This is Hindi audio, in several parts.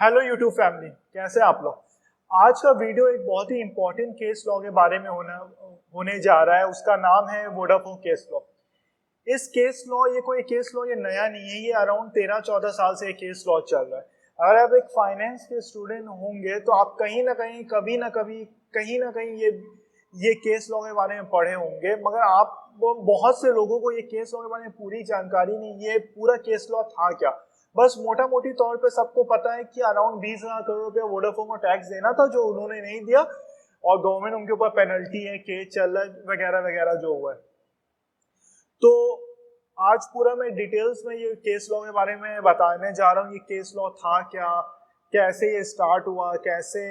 हेलो यूट्यूब फैमिली, कैसे हैं आप लोग। आज का वीडियो एक बहुत ही इंपॉर्टेंट केस लॉ के बारे में होने जा रहा है। उसका नाम है वोडाफोन केस लॉ। इस केस लॉ ये कोई केस लॉ ये नया नहीं है, ये अराउंड 13-14 साल से केस लॉ चल रहा है। अगर आप एक फाइनेंस के स्टूडेंट होंगे तो आप कहीं ना कहीं कभी ना कभी कहीं ना कहीं ये केस लॉ के बारे में पढ़े होंगे, मगर आप बहुत से लोगों को ये केस लॉ के बारे में पूरी जानकारी नहीं। ये पूरा केस लॉ था क्या, बस मोटा मोटी तौर पे सबको पता है कि अराउंड 20,000 करोड़ रुपया वोडाफोन को टैक्स देना था जो उन्होंने नहीं दिया, और गवर्नमेंट उनके ऊपर पेनल्टी है, केस चल रहा है वगैरह वगैरह जो हुआ है। तो आज पूरा मैं डिटेल्स में ये केस लॉ के बारे में बताने जा रहा हूँ। ये केस लॉ था क्या, कैसे ये स्टार्ट हुआ, कैसे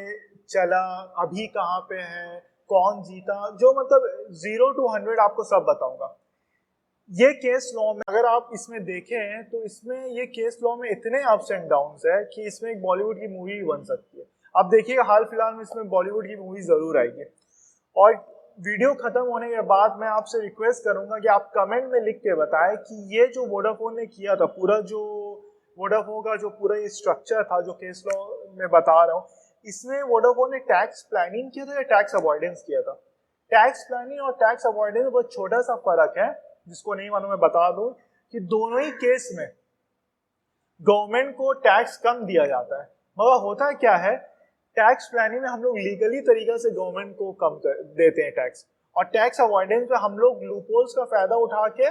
चला, अभी कहाँ पे है, कौन जीता, जो मतलब 0 to 100 आपको सब बताऊंगा। ये केस लॉ में अगर आप इसमें देखें तो इसमें ये केस लॉ में इतने अप्स एंड डाउन्स है कि इसमें एक बॉलीवुड की मूवी भी बन सकती है। आप देखिएगा हाल फिलहाल में इसमें बॉलीवुड की मूवी जरूर आएगी। और वीडियो खत्म होने के बाद मैं आपसे रिक्वेस्ट करूंगा कि आप कमेंट में लिख के बताएं कि ये जो वोडाफोन ने किया था, पूरा जो वोडाफोन का जो पूरा ये स्ट्रक्चर था जो केस लॉ में बता रहा हूँ, इसमें वोडाफोन ने टैक्स प्लानिंग किया था या टैक्स अवॉइडेंस किया था। टैक्स प्लानिंग और टैक्स अवॉइडेंस में बहुत छोटा सा फर्क है, जिसको नहीं मालूम मैं बता दूं कि दोनों ही केस में गवर्नमेंट को टैक्स कम दिया जाता है। मगर होता क्या है, टैक्स प्लानिंग में हम लोग लीगली तरीके से गवर्नमेंट को कम कर देते हैं टैक्स, और टैक्स अवॉइडेंस में हम लोग लूपहोल्स का फायदा उठा के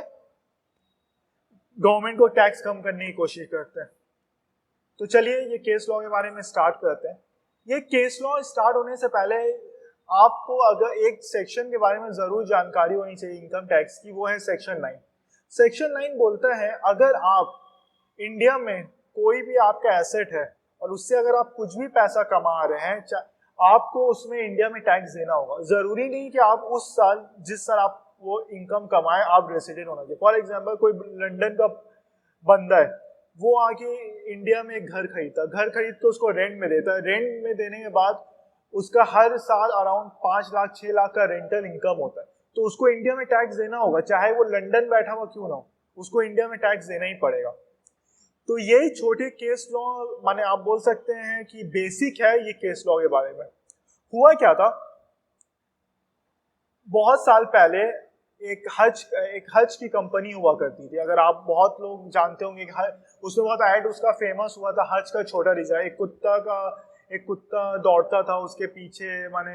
गवर्नमेंट को टैक्स कम करने की कोशिश करते हैं। तो चलिए ये केस लॉ के बारे में स्टार्ट करते हैं। ये केस लॉ स्टार्ट होने से पहले आपको अगर एक सेक्शन के बारे में जरूर जानकारी होनी चाहिए इनकम टैक्स की, वो है सेक्शन 9। सेक्शन 9 बोलता है अगर आप इंडिया में कोई भी आपका एसेट है और उससे अगर आप कुछ भी पैसा कमा रहे हैं, आपको उसमें इंडिया में टैक्स देना होगा। जरूरी नहीं कि आप उस साल जिस साल आप वो इनकम कमाए आप रेसिडेंट होना चाहिए। फॉर एग्जाम्पल कोई लंदन का बंदा है, वो आके इंडिया में एक घर खरीदता, घर खरीद के उसको रेंट में देता है। रेंट में देने के बाद उसका हर साल अराउंड 5 लाख 6 लाख का रेंटल इनकम होता है, तो उसको इंडिया में टैक्स देना होगा, चाहे वो लंदन बैठा हुआ क्यों ना हो, उसको इंडिया में टैक्स देना ही पड़ेगा। तो यही छोटे केस लॉ माने आप बोल सकते हैं कि बेसिक है ये केस लॉ के बारे में। हुआ क्या था, बहुत साल पहले एक हज की कंपनी हुआ करती थी। अगर आप बहुत लोग जानते होंगे कि उसमें बहुत ऐड उसका फेमस हुआ था, हज का छोटा रिजा, एक कुत्ता दौड़ता था उसके पीछे, माने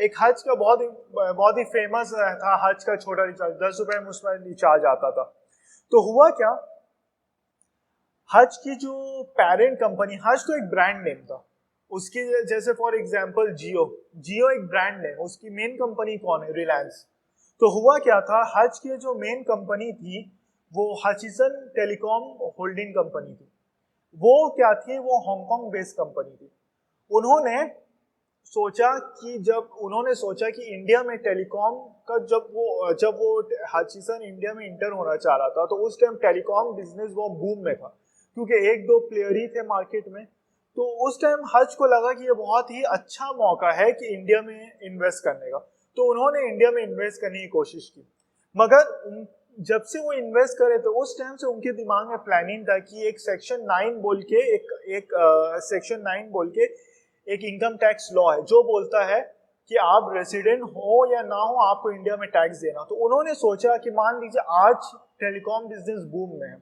एक हज का बहुत ही फेमस था हज का छोटा रिचार्ज, 10 रुपए में उसमें रिचार्ज आता था। तो हुआ क्या, हज की जो पेरेंट कंपनी, हज तो एक ब्रांड नेम था उसकी, जैसे फॉर एग्जांपल जियो एक ब्रांड नेम, उसकी मेन कंपनी कौन है, रिलायंस। तो हुआ क्या था, हज की जो मेन कंपनी थी वो हचिसन टेलीकॉम होल्डिंग कंपनी थी। वो क्या थी, वो हांगकांग बेस्ड कंपनी थी। उन्होंने सोचा कि इंडिया में टेलीकॉम का जब वो हचिसन इंडिया में इंटर होना चाह रहा था, तो उस टाइम टेलीकॉम बिजनेस वो बूम में था क्योंकि एक दो प्लेयर ही थे मार्केट में। तो उस टाइम हज को लगा कि ये बहुत ही अच्छा मौका है कि इंडिया में इन्वेस्ट करने का, तो उन्होंने इंडिया में इन्वेस्ट करने की कोशिश की। मगर जब से वो इन्वेस्ट करे तो उस टाइम से उनके दिमाग में प्लानिंग था कि एक सेक्शन 9 बोल के सेक्शन 9 बोल के एक इनकम टैक्स लॉ है जो बोलता है कि आप रेसिडेंट हो या ना हो आपको इंडिया में टैक्स देना। तो उन्होंने सोचा कि मान लीजिए आज टेलीकॉम बिजनेस बूम में है,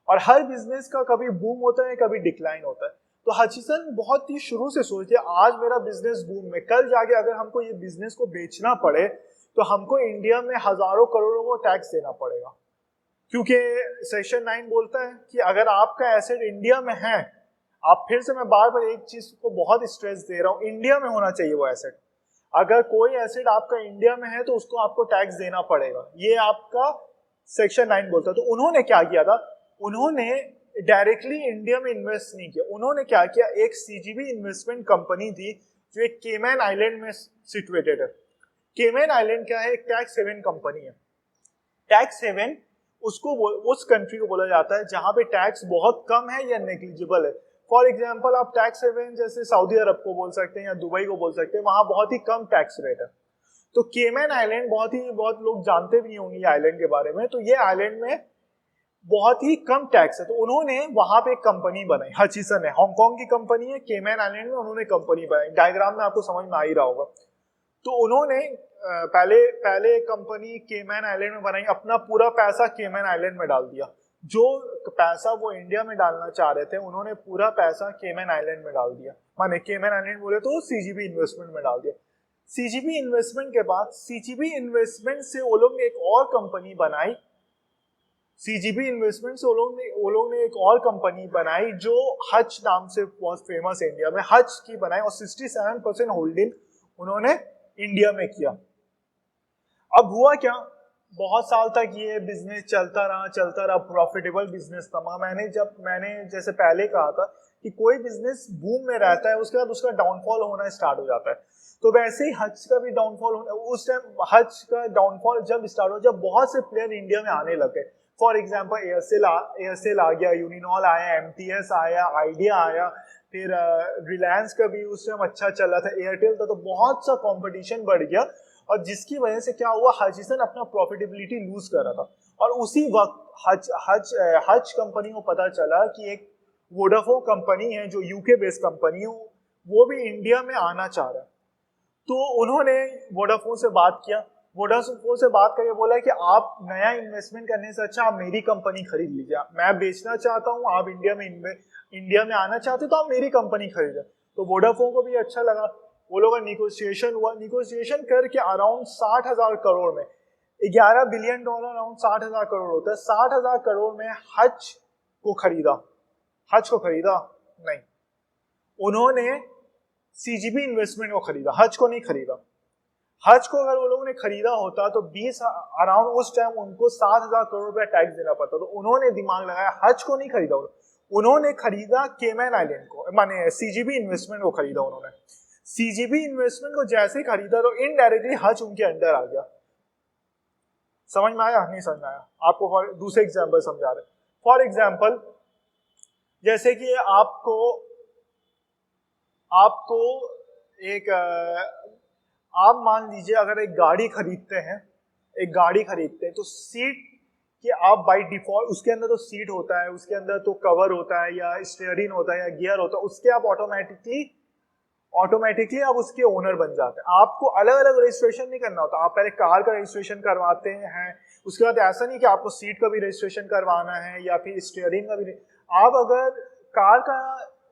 और हर बिजनेस का कभी बूम होता है कभी डिक्लाइन होता है। तो हचिसन बहुत ही शुरू से सोचते आज मेरा बिजनेस बूम में, कल जाके अगर हमको ये बिजनेस को बेचना पड़े तो हमको इंडिया में हजारों करोड़ों को टैक्स देना पड़ेगा, क्योंकि सेक्शन 9 बोलता है कि अगर आपका एसेट इंडिया में है, आप फिर से मैं बार बार एक चीज को बहुत स्ट्रेस दे रहा हूं, इंडिया में होना चाहिए वो एसेट। अगर कोई एसेट आपका इंडिया में है तो उसको आपको टैक्स देना पड़ेगा, ये आपका सेक्शन 9 बोलता है। तो उन्होंने क्या किया था, उन्होंने डायरेक्टली इंडिया में इन्वेस्ट नहीं किया। उन्होंने क्या किया, एक सीजीबी इन्वेस्टमेंट कंपनी थी जो एक केमैन आइलैंड में सिचुएटेड है। केमैन आइलैंड क्या है, एक टैक्स हेवन कंपनी है। टैक्स हेवन उस कंट्री को बोला जाता है जहां पे टैक्स बहुत कम है या नेग्लिजिबल है। फॉर एग्जांपल आप टैक्स हेवन जैसे सऊदी अरब को बोल सकते हैं या दुबई को बोल सकते हैं, वहां बहुत ही कम टैक्स रेट है। तो केमैन आइलैंड बहुत लोग जानते भी होंगे ये आइलैंड के बारे में। तो ये आइलैंड में बहुत ही कम टैक्स है। तो उन्होंने वहां पे एक कंपनी बनाई, हचिसन है, हांगकांग की कंपनी है, केमैन आइलैंड में उन्होंने कंपनी बनाई। डायग्राम में आपको समझ में आ ही रहा होगा। तो उन्होंने पहले कंपनी केमैन आइलैंड में बनाई, अपना पूरा पैसा केमैन आइलैंड में डाल दिया। जो पैसा वो इंडिया में डालना चाह रहे थे उन्होंने पूरा पैसा केमैन आइलैंड में डाल दिया, माने केमैन आइलैंड बोले तो सीजीबी इन्वेस्टमेंट में डाल दिया। सीजीबी इन्वेस्टमेंट के बाद सीजीबी इन्वेस्टमेंट से वो लोग ने एक और कंपनी बनाई। सीजीबी इन्वेस्टमेंट से वो लोग ने एक और कंपनी बनाई जो हच नाम से बहुत फेमस है इंडिया में, हच की बनाई, और 67% होल्डिंग उन्होंने इंडिया में किया। अब हुआ क्या, बहुत साल तक ये बिजनेस चलता रहा, प्रॉफिटेबल बिजनेस था। मैंने जैसे पहले कहा था कि कोई बिजनेस बूम में रहता है उसके बाद उसका डाउनफॉल होना स्टार्ट हो जाता है। तो वैसे ही हज का भी डाउनफॉल होना, उस टाइम हज का डाउनफॉल जब स्टार्ट हो, जब बहुत से प्लेयर इंडिया में आने लगे। फॉर एग्जाम्पल एयरसेल आ गया, यूनिनॉल आया, एमटीएस आया, आइडिया आया, फिर रिलायंस का भी उस टाइम अच्छा चला था, एयरटेल था, तो बहुत सा कंपटीशन बढ़ गया। और जिसकी वजह से क्या हुआ, हचिसन अपना प्रॉफिटेबिलिटी लूज कर रहा था। और उसी वक्त हज कंपनी को पता चला कि एक वोडाफोन कंपनी है जो यूके बेस्ड कंपनी है, वो भी इंडिया में आना चाह रहा है। तो उन्होंने वोडाफोन से बात किया, वोडाफोन से बात करके बोला कि आप नया इन्वेस्टमेंट करने से अच्छा आप मेरी कंपनी खरीद लीजिए, मैं बेचना चाहता हूँ, आप इंडिया में आना चाहते हो तो आप मेरी कंपनी खरीदे। तो वोडाफोन को भी अच्छा लगा, वो लोग का निगोशिएशन हुआ, निगोशिएशन करके अराउंड 60,000 करोड़ में, $11 बिलियन अराउंड 60,000 करोड़ होता है, 60,000 करोड़ में हज को खरीदा नहीं, उन्होंने सीजीबी इन्वेस्टमेंट को खरीदा, हज को नहीं खरीदा। हज को अगर वो लोगों ने खरीदा होता तो 20 अराउंड उस टाइम उनको 7,000 करोड़ रुपया टैक्स देना पड़ता। तो उन्होंने दिमाग लगाया, हज को नहीं खरीदा, उन्होंने खरीदा केमैन आइलैंड को, माने सीजीबी इन्वेस्टमेंट को खरीदा उन्होंने। सीजीबी इन्वेस्टमेंट को जैसे खरीदा तो इनडायरेक्टली हज उनके अंडर आ गया। समझ में आया? नहीं समझ में आया? आपको दूसरे एग्जाम्पल समझा रहे। फॉर एग्जाम्पल जैसे कि आपको एक आप मान लीजिए अगर एक गाड़ी खरीदते हैं तो सीट कि आप बाय डिफॉल्ट उसके अंदर तो सीट होता है, उसके अंदर तो कवर होता है या स्टीयरिंग होता है या गियर होता है, उसके आप ऑटोमेटिकली आप उसके ओनर बन जाते हैं। आपको अलग अलग रजिस्ट्रेशन नहीं करना होता। आप पहले कार का रजिस्ट्रेशन करवाते हैं, उसके बाद ऐसा नहीं कि आपको सीट का भी रजिस्ट्रेशन करवाना है या फिर स्टीयरिंग का भी। आप अगर कार का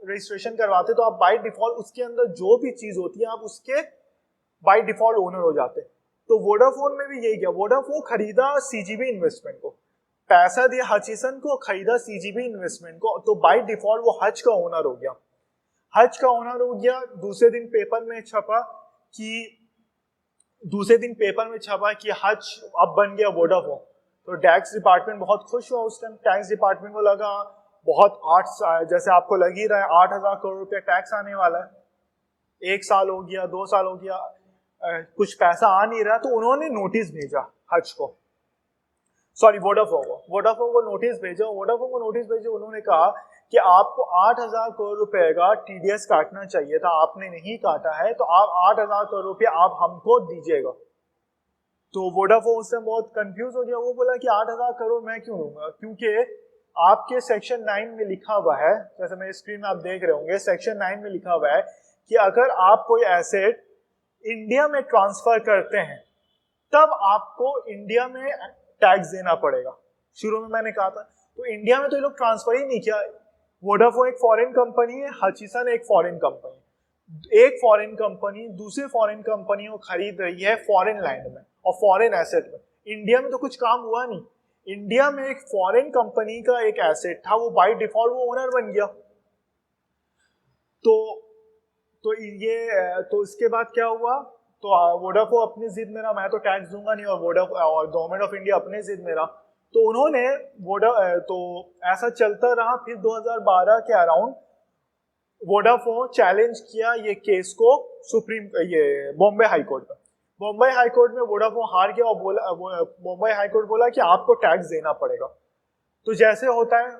रजिस्ट्रेशन करवाते तो आप बाय डिफॉल्ट उसके अंदर जो भी चीज होती है आप उसके बाय डिफॉल्ट ओनर हो जाते। तो वोडाफोन में भी यही किया, वोडाफोन खरीदा सीजीबी इन्वेस्टमेंट को, पैसा दिया हचिसन को, खरीदा सीजीबी इन्वेस्टमेंट को, तो बाय डिफॉल्ट वो हज का ओनर हो गया। दूसरे दिन पेपर में छपा कि हज अब बन गया वोडाफोन। तो टैक्स डिपार्टमेंट बहुत खुश हुआ उस टाइम। टैक्स डिपार्टमेंट को लगा बहुत जैसे आपको लग ही रहा है 8,000 करोड़ रुपया टैक्स आने वाला है, 1 साल हो गया, 2 साल हो गया, कुछ पैसा आ नहीं रहा। तो उन्होंने नोटिस भेजा हज को, सॉरी वोडाफोन को नोटिस भेजा। उन्होंने कहा कि आपको 8,000 करोड़ रुपए का टीडीएस काटना चाहिए था, आपने नहीं काटा है, तो आप 8,000 करोड़ रुपए आप हमको दीजिएगा। तो वोडाफोन उससे बहुत कंफ्यूज हो गया, वो बोला कि 8,000 करोड़ मैं क्यों दूंगा, क्योंकि आपके सेक्शन 9 में लिखा हुआ है, जैसे मेरे स्क्रीन में आप देख रहे होंगे, सेक्शन 9 में लिखा हुआ है कि अगर आप कोई एसेट इंडिया में ट्रांसफर करते हैं तब आपको इंडिया में टैक्स देना पड़ेगा। शुरू में मैंने कहा था, तो इंडिया में तो ये लोग ट्रांसफर ही नहीं किया। वोडाफोन एक फॉरेन कंपनी है, हचिसन एक फॉरेन कंपनी, एक फॉरेन कंपनी दूसरे फॉरेन कंपनी को खरीद रही है फॉरेन लैंड में और फॉरेन एसेट में। इंडिया में तो कुछ काम हुआ नहीं, इंडिया में एक फॉरेन कंपनी का एक एसेट था, वो बाय डिफॉल्ट वो ओनर बन गया। तो इसके बाद क्या हुआ, तो वोडाफोन अपनी जिद में रहा, मैं तो टैक्स दूंगा नहीं, और गवर्नमेंट ऑफ इंडिया अपने जिद में रहा। तो उन्होंने तो ऐसा चलता रहा। फिर 2012 के अराउंड वोडाफोन चैलेंज किया ये केस को बॉम्बे हाई कोर्ट में। बॉम्बे हाई कोर्ट में वोडाफोन हार गया और बॉम्बे हाई कोर्ट बोला कि आपको टैक्स देना पड़ेगा। तो जैसे होता है,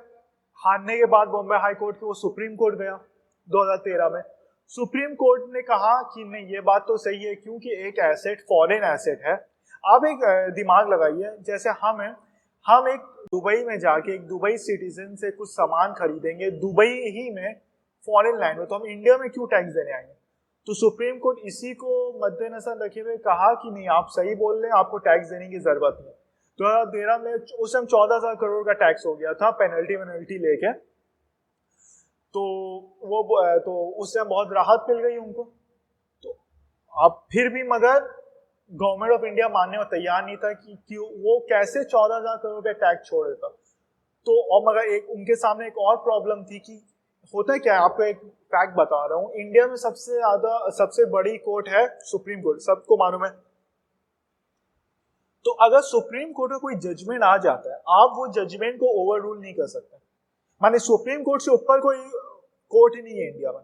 हारने के बाद बॉम्बे हाई कोर्ट के वो सुप्रीम कोर्ट गया 2013 में। सुप्रीम कोर्ट ने कहा कि नहीं, ये बात तो सही है, क्योंकि एक एसेट फॉरेन एसेट है। आप एक दिमाग लगाइए, जैसे हम एक दुबई में जाके एक दुबई सिटीजन से कुछ सामान खरीदेंगे दुबई ही में, फॉरेन लैंड में, तो हम इंडिया में क्यों टैक्स देने आएंगे? तो सुप्रीम कोर्ट इसी को मद्देनजर रखे हुए कहा कि नहीं, आप सही बोल रहे हैं, आपको टैक्स देने की जरूरत नहीं। 2013 में उस टाइम 14,000 करोड़ का टैक्स हो गया था पेनल्टी लेके, तो उस टाइम बहुत राहत मिल गई उनको। तो अब फिर भी मगर गवर्नमेंट ऑफ इंडिया मानने को तैयार नहीं था कि वो कैसे 14,000 करोड़ का टैक्स छोड़ देता। तो और मगर एक उनके सामने एक और प्रॉब्लम थी कि होता क्या है, आपको एक फैक्ट बता रहा हूँ, इंडिया में सबसे बड़ी कोर्ट है सुप्रीम कोर्ट, सबको मालूम है। तो अगर सुप्रीम कोर्ट में कोई जजमेंट आ जाता है, आप वो जजमेंट को ओवर रूल नहीं कर सकते। माने सुप्रीम कोर्ट से ऊपर कोई कोर्ट ही नहीं है इंडिया में,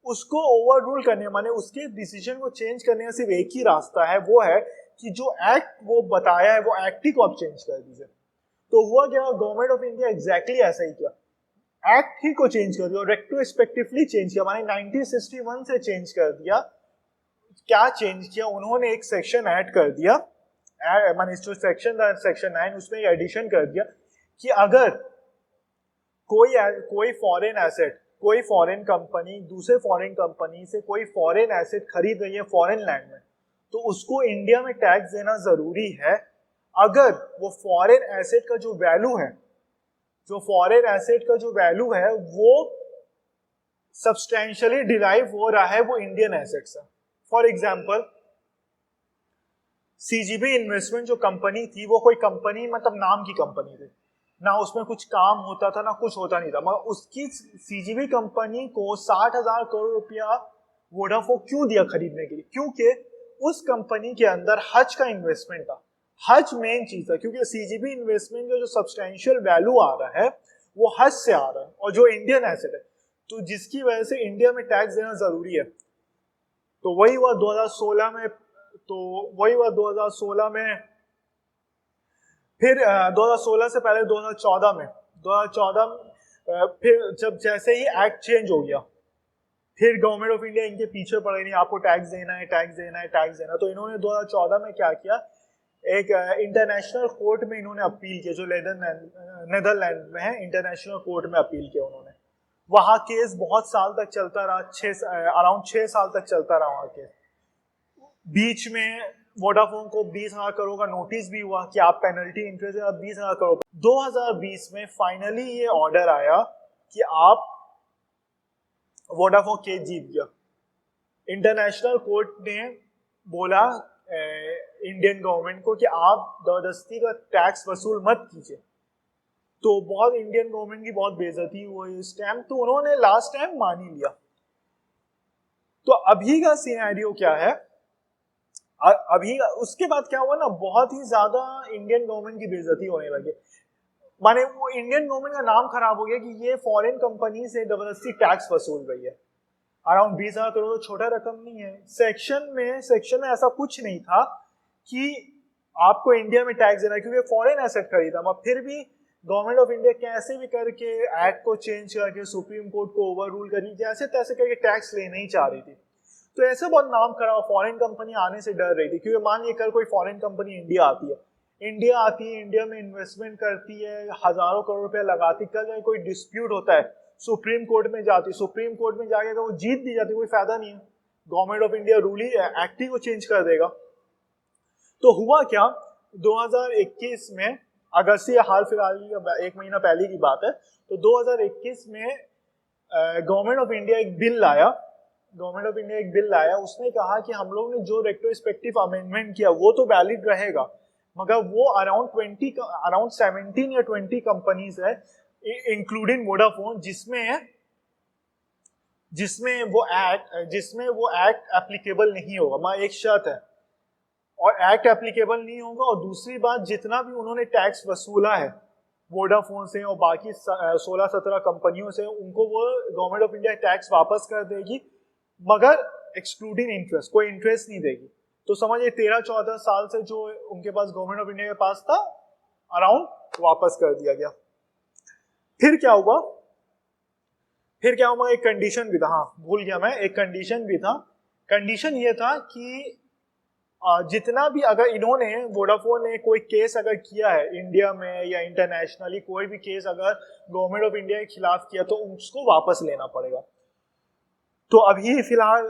उसको ओवर रूल करने माने उसके डिसीजन को चेंज करने का सिर्फ एक ही रास्ता है, वो है कि जो एक्ट वो बताया है वो एक्ट ही को आप चेंज कर दीजिए। तो हुआ क्या, गवर्नमेंट ऑफ इंडिया एग्जैक्टली ऐसा ही किया, एक्ट ही को चेंज कर दिया, रेट्रोस्पेक्टिवली चेंज किया, माने 1961 से चेंज कर दिया। क्या चेंज किया, उन्होंने एक सेक्शन ऐड कर दिया, माने जो सेक्शन 9 उसमें एडिशन कर दिया कि अगर कोई फॉरेन एसेट, कोई फॉरेन कंपनी दूसरे फॉरेन कंपनी से कोई फॉरेन एसेट खरीद रही है फॉरेन लैंड में, तो उसको इंडिया में टैक्स देना जरूरी है अगर वो फॉरेन एसेट का जो वैल्यू है, वो सब्सटेंशियली डिराइव हो रहा है वो इंडियन एसेट से। फॉर एग्जाम्पल सीजीबी इन्वेस्टमेंट जो कंपनी थी, वो कोई कंपनी मतलब नाम की कंपनी थी, ना उसमें कुछ काम होता था ना कुछ होता नहीं था, मगर उसकी सीजीबी कंपनी को 60,000 करोड़ रुपया वोडाफोन क्यों दिया खरीदने के लिए? क्योंकि उस कंपनी के अंदर हज का इन्वेस्टमेंट था, हज मेन चीज था, क्योंकि सीजीबी इन्वेस्टमेंट का जो सब्सटेंशियल वैल्यू आ रहा है वो हज से आ रहा है और जो इंडियन एसेट है, तो जिसकी वजह से इंडिया में टैक्स देना जरूरी है। तो वही हुआ 2016 में, फिर 2016 से पहले 2014 फिर जब जैसे ही एक्ट चेंज हो गया, फिर गवर्नमेंट ऑफ इंडिया इनके पीछे पड़ गई, आपको टैक्स देना है। तो इन्होंने 2014 में क्या किया, एक इंटरनेशनल कोर्ट में इन्होंने अपील किया, जो नेदरलैंड में है, इंटरनेशनल कोर्ट में अपील किया उन्होंने। वहां केस बहुत साल तक चलता रहा, अराउंड 6 साल तक चलता रहा वहां केस। बीच में वोडाफोन को 20,000 करोड़ का नोटिस भी हुआ कि आप पेनल्टी इंटरेस्ट 20,000 करोड़। 2020 में फाइनली ये ऑर्डर आया कि आप वोडाफोन केस जीत गया। इंटरनेशनल कोर्ट ने बोला इंडियन गवर्नमेंट को कि आप जबरदस्ती का टैक्स वसूल मत कीजिए। तो बहुत इंडियन गवर्नमेंट की बहुत बेइज्जती हुई इस टाइम, तो उन्होंने लास्ट टाइम मान ही लिया। तो अभी का सिनेरियो क्या है, अभी उसके बाद क्या हुआ ना, बहुत ही ज्यादा इंडियन गवर्नमेंट की बेइज्जती होने लगी। माने वो इंडियन गवर्नमेंट का नाम खराब हो गया कि ये फॉरेन कंपनी से जबरदस्ती टैक्स वसूल रही है। अराउंड 20,000 करोड़ तो छोटा रकम नहीं है। सेक्शन में ऐसा कुछ नहीं था कि आपको इंडिया में टैक्स देना है, क्योंकि फॉरेन एसेट खरीदा, मगर फिर भी गवर्नमेंट ऑफ इंडिया कैसे भी करके एक्ट को चेंज करके सुप्रीम कोर्ट को ओवर रूल करी, जैसे तैसे करके टैक्स लेना ही चाह रही थी। तो ऐसे बहुत नाम खराब, फॉरेन कंपनी आने से डर रही थी, क्योंकि मान लीजिए कल कोई फॉरेन कंपनी इंडिया आती है, इंडिया में इन्वेस्टमेंट करती है, हजारों करोड़ रुपया लगाती, कल कोई डिस्प्यूट होता है सुप्रीम कोर्ट में जाती, सुप्रीम कोर्ट में जाके अगर वो जीत दी जाती, कोई फायदा नहीं है, गवर्नमेंट ऑफ इंडिया रूल ही एक्ट ही को चेंज कर देगा। तो हुआ क्या, 2021 में अगस्त या हाल फिलहाल एक महीना पहले की बात है, तो 2021 में गवर्नमेंट ऑफ इंडिया एक बिल लाया, उसने कहा कि हम लोग ने जो रेट्रोस्पेक्टिव अमेंडमेंट किया वो तो वैलिड रहेगा, मगर वो अराउंड 17 या 20 कंपनीज है इंक्लूडिंग वोडाफोन, जिसमें वो एक्ट एप्लीकेबल नहीं होगा। मगर एक शर्त है, और एक्ट एप्लीकेबल नहीं होगा, और दूसरी बात, जितना भी उन्होंने टैक्स वसूला है वोडाफोन से और बाकी 16-17 कंपनियों से, उनको वो गवर्नमेंट ऑफ इंडिया टैक्स वापस कर देगी, मगर एक्सक्लूडिंग इंटरेस्ट, कोई इंटरेस्ट नहीं देगी। तो समझिए 13-14 साल से जो उनके पास गवर्नमेंट ऑफ इंडिया के पास था, अराउंड वापस कर दिया गया। फिर क्या हुआ, एक कंडीशन भी था, हाँ भूल गया मैं, एक कंडीशन भी था। कंडीशन ये था कि जितना भी अगर इन्होंने वोडाफोन ने कोई केस अगर किया है इंडिया में या इंटरनेशनली, कोई भी केस अगर गवर्नमेंट ऑफ इंडिया के खिलाफ किया तो उसको वापस लेना पड़ेगा। तो अभी फिलहाल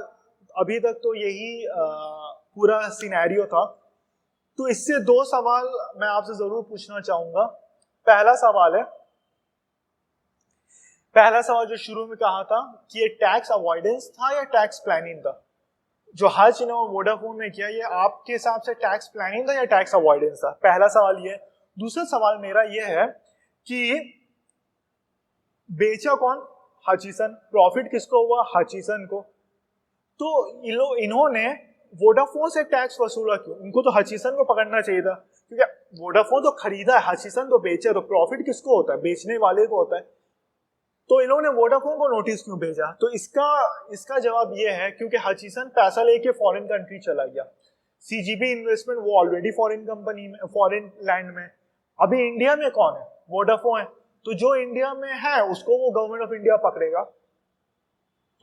अभी तक तो यही पूरा सिनेरियो था। तो इससे दो सवाल मैं आपसे जरूर पूछना चाहूंगा। पहला सवाल जो शुरू में कहा था कि ये टैक्स अवॉइडेंस था या टैक्स प्लानिंग था, जो हज ने वोडाफोन ने किया, ये आपके हिसाब से टैक्स प्लानिंग था या टैक्स अवॉइडेंस था? पहला सवाल ये। दूसरा सवाल मेरा ये है कि बेचा कौन? हचीसन। प्रॉफिट किसको हुआ? हचीसन को। तो इन्होंने वोडाफोन से टैक्स वसूला क्यों? उनको तो हचीसन को पकड़ना चाहिए था, क्योंकि वोडाफोन तो खरीदा है, हचीसन तो बेचा, तो प्रॉफिट किसको होता है? बेचने वाले को होता है। तो इन्होंने वोडाफोन को नोटिस क्यों भेजा? तो इसका जवाब ये है क्योंकि हचीसन पैसा लेके फॉरेन कंट्री चला गया। सीजीबी इन्वेस्टमेंट वो ऑलरेडी फॉरेन कंपनी में, फॉरेन लैंड में। अभी इंडिया में कौन है? वोडाफोन है। तो जो इंडिया में है उसको वो गवर्नमेंट ऑफ इंडिया पकड़ेगा।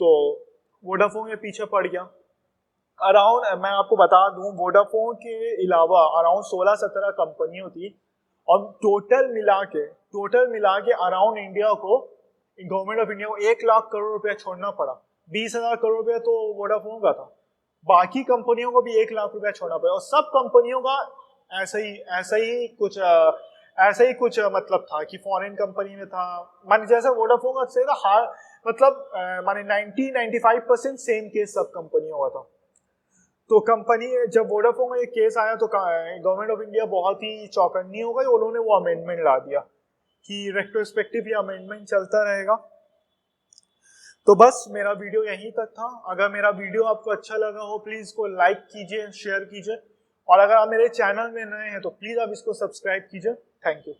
तो वोडाफोन के पीछे पड़ गया। अराउंड मैं आपको बता दूं, वोडाफोन के अलावा अराउंड 16-17 कंपनियां थी, और टोटल मिला के अराउंड इंडिया को, गवर्नमेंट ऑफ इंडिया को 1 लाख करोड़ रुपया छोड़ना पड़ा। 20,000 करोड़ रुपया तो वोडाफोन का था, बाकी कंपनियों को भी 1 लाख रुपया छोड़ना पड़ा। और सब कंपनियों का ऐसा ही कुछ मतलब था कि फॉरेन कंपनी में था। माने जैसे वोडाफोन का से था, मतलब माने 90-95% सेम केस सब कंपनियों का था। तो कंपनी जब वोडाफोन का ये केस आया तो गवर्नमेंट ऑफ इंडिया बहुत ही चौकन्नी हो गई, उन्होंने वो अमेंडमेंट ला दिया कि रेट्रोस्पेक्टिव ये अमेंडमेंट चलता रहेगा। तो बस मेरा वीडियो यहीं तक था। अगर मेरा वीडियो आपको अच्छा लगा हो प्लीज इसको लाइक कीजिए, शेयर कीजिए, और अगर आप मेरे चैनल में नए हैं तो प्लीज आप इसको सब्सक्राइब कीजिए। Thank you.